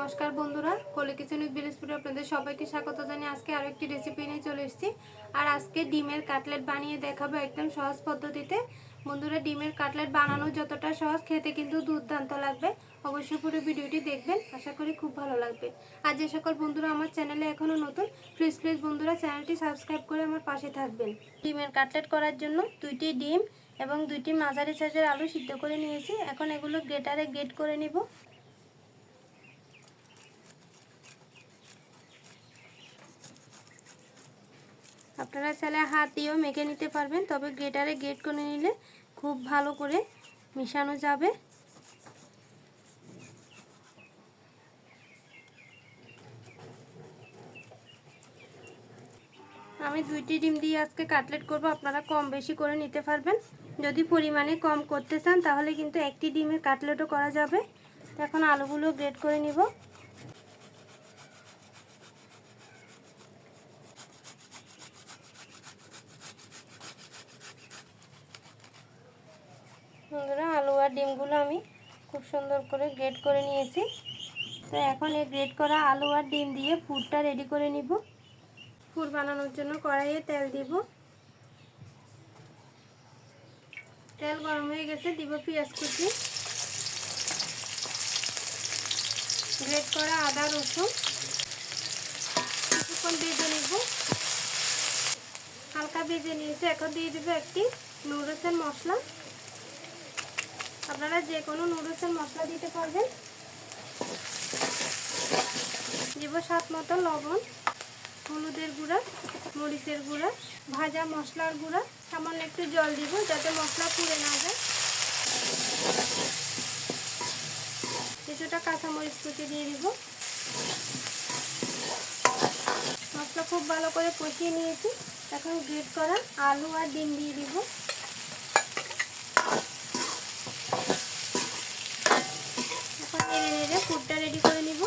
নমস্কার বন্ধুরা, কলি কিচেন উইথ বিলেসপুরে আপনাদের সবাইকে স্বাগত জানিয়ে আজকে আরো একটি রেসিপি নিয়ে চলে এসেছি। আর আজকে ডিমের কাটলেট বানিয়ে দেখাবো একদম সহজ পদ্ধতিতে। বন্ধুরা, ডিমের কাটলেট বানানো যতটা সহজ, খেতে কিন্তু দুর্দান্ত লাগবে। অবশ্যই পুরো ভিডিওটি দেখবেন, আশা করি খুব ভালো লাগবে। আর যে সকল বন্ধুরা আমার চ্যানেলে এখনও নতুন, প্লিজ বন্ধুরা চ্যানেলটি সাবস্ক্রাইব করে আমার পাশে থাকবেন। ডিমের কাটলেট করার জন্য 2টি ডিম এবং 2টি মাঝারি সাইজের আলু সিদ্ধ করে নিয়েছি। এখন এগুলো গ্রেটারে গ্রেট করে নিব। আপনারা চাইলে হাত দিয়েও মেখে নিতে পারবেন, তবে গ্রেটারে গ্রেট করে নিলে খুব ভালো করে মিশানো যাবে। আমি 2টি ডিম দিয়ে আজকে কাটলেট করব। আপনারা কম বেশি করে নিতে পারবেন। যদি পরিমাণে কম করতে চান তাহলে কিন্তু 1টি ডিমের কাটলেটও করা যাবে। এখন আলুগুলো গ্রেট করে নিব। বন্ধুরা, আলু আর ডিমগুলো আমি খুব সুন্দর করে গ্রেট করে নিয়েছি। তো এখন এই গ্রেট করা আলু আর ডিম দিয়ে পুরটা রেডি করে নিব। পুর বানানোর জন্য কড়াইয়ে তেল দিব। তেল গরম হয়ে গেছে, দিব পেঁয়াজ কুচি, গ্রেট করা আদা রসুন, কিছুক্ষণ ভেজে নিব। হালকা ভেজে নিয়েছি। এখন দিয়ে দিব একটি নুডলসের মশলা। আপনারা যে কোনো নুডলসের মশলা দিতে পারবেন। দিব স্বাদ মতো লবণ, হলুদের গুঁড়া, মরিচের গুঁড়া, ভাজা মশলার গুঁড়া, সামান্য একটু জল দিব যাতে মশলা পুড়ে না যায়। কিছুটা কাঁচামরিচ কুচি দিয়ে দিব। মশলা খুব ভালো করে কষিয়ে নিয়েছি। এখন গ্রেট করা আলু আর ডিম দিয়ে দিব। এখন নেড়ে নেড়ে পুরটা রেডি করে নিব।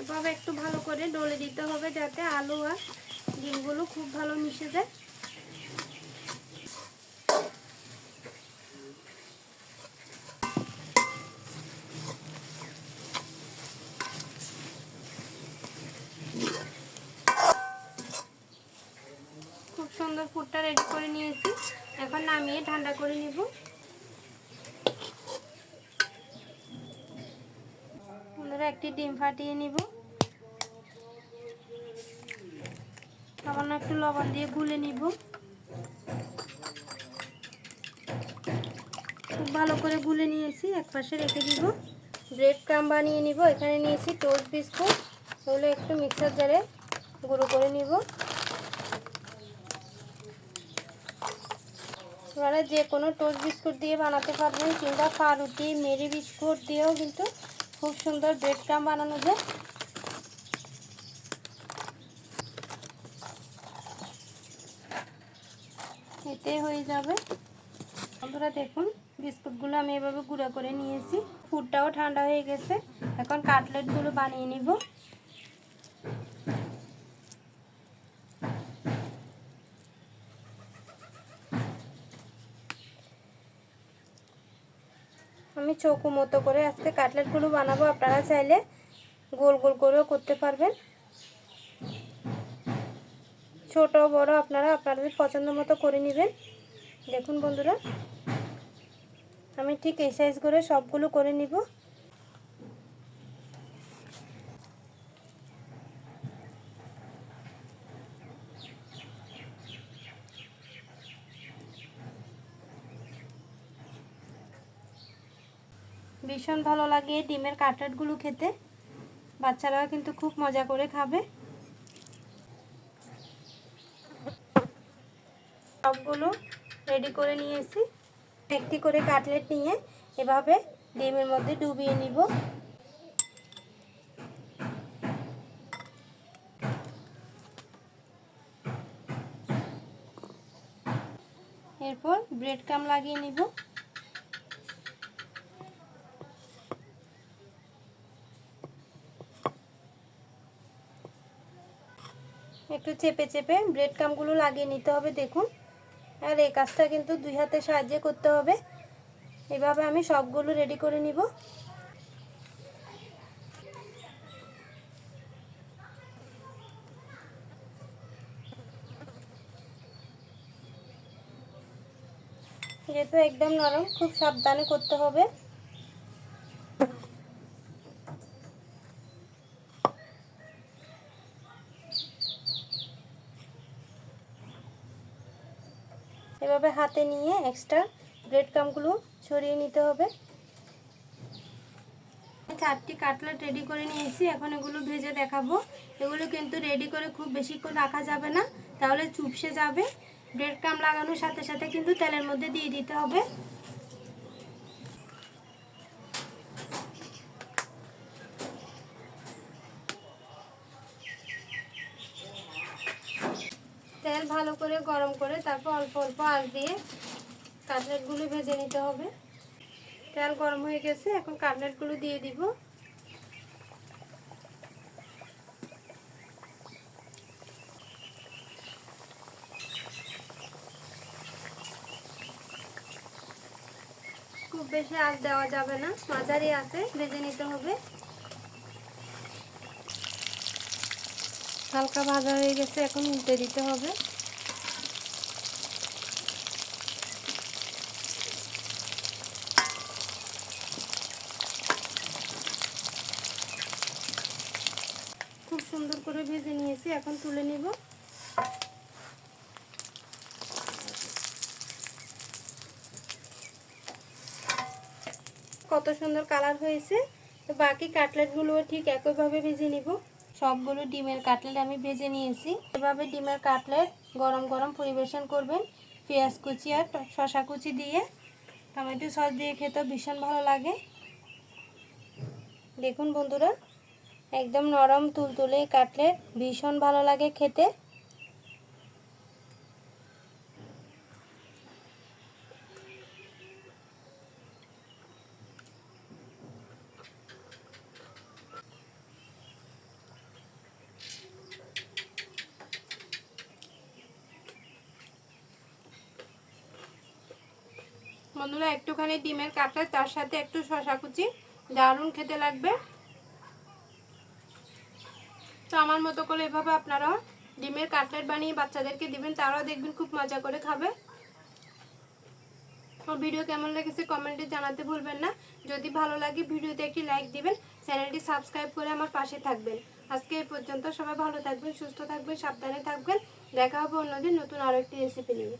এভাবে একটু ভালো করে ডলে দিতে হবে যাতে আলু আর ডিমগুলো খুব ভালো মিশে যায়। খুব সুন্দর পুরটা রেডি করে নিয়েছি। এখন নামিয়ে ঠান্ডা করে নিব। বন্ধুরা, একটি ডিম ফাটিয়ে নিব। সামান্য একটু লবণ দিয়ে গুলে নিব। খুব ভালো করে গুলে নিয়েছি, একপাশে রেখে দিব। ব্রেড ক্রাম্ব বানিয়ে নিব। এখানে নিয়েছি টোস্ট বিস্কুট, ওগুলো একটু মিক্সার জারে গুঁড়ো করে নিব। আপনারা যে কোনো টোস্ট বিস্কুট দিয়ে বানাতে পারবেন, কিংবা পাউরুটি মেরি বিস্কুট দিয়েও কিন্তু খুব সুন্দর ব্রেড ক্রাম্ব বানানো যায়। এতে হয়ে যাবে। আপনারা দেখুন, বিস্কুটগুলো আমি এভাবে গুঁড়ো করে নিয়েছি। পুরটাও ঠান্ডা হয়ে গেছে। এখন কাটলেটগুলো বানিয়ে নিব। আমি চৌকো মতো করে আজকে কাটলেটগুলো বানাবো। আপনারা চাইলে গোল গোল করেও করতে পারবেন। ছোট বড় আপনারা আপনাদের পছন্দ মতো করে নেবেন। দেখুন বন্ধুরা, আমি ঠিক এই সাইজ করে সবগুলো করে নিব। ভীষণ ভালো লাগে ডিমের কাটলেটগুলো খেতে। বাচ্চারাও কিন্তু খুব মজা করে খাবে। সবগুলো রেডি করে নিয়েছি। একটি করে কাটলেট নিয়ে এভাবে ডিমের মধ্যে ডুবিয়ে নিব। এরপর ব্রেড ক্রাম্ব লাগিয়ে নিব। একটু চেপে চেপে ব্রেড ক্রাম্বগুলো লাগিয়ে নিতে হবে। দেখুন, আর এই কাজটা কিন্তু 2 হাতের সাহায্যে করতে হবে। এভাবে আমি সবগুলো রেডি করে নিব। যেহেতু একদম নরম, খুব সাবধানে করতে হবে। এভাবে হাতে নিয়ে এক্সট্রা ব্রেড ক্রাম্বগুলো ছড়িয়ে নিতে হবে। 4টি কাটলেট রেডি করে নিয়েছি, এখন এগুলো ভেজে দেখাবো। এগুলো কিন্তু রেডি করে খুব বেশিক্ষণ রাখা যাবে না, তাহলে চুপসে যাবে। ব্রেড ক্রাম্ব লাগানোর সাথে সাথে কিন্তু তেলের মধ্যে দিয়ে দিতে হবে। তেল ভালো করে গরম করে তারপর অল্প অল্প আঁচ দিয়ে কাটলেটগুলো ভেজে নিতে হবে। তেল গরম হয়ে গেছে, এখন কাটলেটগুলো দিয়ে দিব। খুব বেশি আঁচ দেওয়া যাবে না, মাঝারি আঁচে ভেজে নিতে হবে। হালকা ভাজা হয়ে গেছে, এখন উল্টে দিতে হবে। খুব সুন্দর করে ভেজে নিয়েছি, এখন তুলে নিব। কত সুন্দর কালার হয়েছে। তো বাকি কাটলেটগুলো ঠিক একইভাবে ভেজে নিব। সবগুলো ডিমের কাটলেট আমি ভেজে নিয়েছি। এভাবে ডিমের কাটলেট গরম গরম পরিবেশন করবেন পেঁয়াজ কুচি আর শসা কুচি দিয়ে। টমেটো সস দিয়ে খেতে ভীষণ ভালো লাগে। দেখুন বন্ধুরা, একদম নরম তুলতুলে কাটলেট, ভীষণ ভালো লাগে খেতে। বন্ধুরা, একটুখানি ডিমের কাটলেট তার সাথে একটু শসা কুচি, দারুণ খেতে লাগবে। তো আমার মতো করে এভাবে আপনারা ডিমের কাটলেট বানিয়ে বাচ্চাদেরকে দিবেন, তারাও দেখবেন খুব মজা করে খাবে। আর ভিডিও কেমন লেগেছে কমেন্টে জানাতে ভুলবেন না। যদি ভালো লাগে ভিডিওতে একটি লাইক দিবেন, চ্যানেলটি সাবস্ক্রাইব করে আমার পাশে থাকবেন। আজকে এই পর্যন্ত। সবাই ভালো থাকবেন, সুস্থ থাকবেন, সাবধানে থাকবেন। দেখা হবে অন্যদিন নতুন আরো একটি রেসিপি নিয়ে।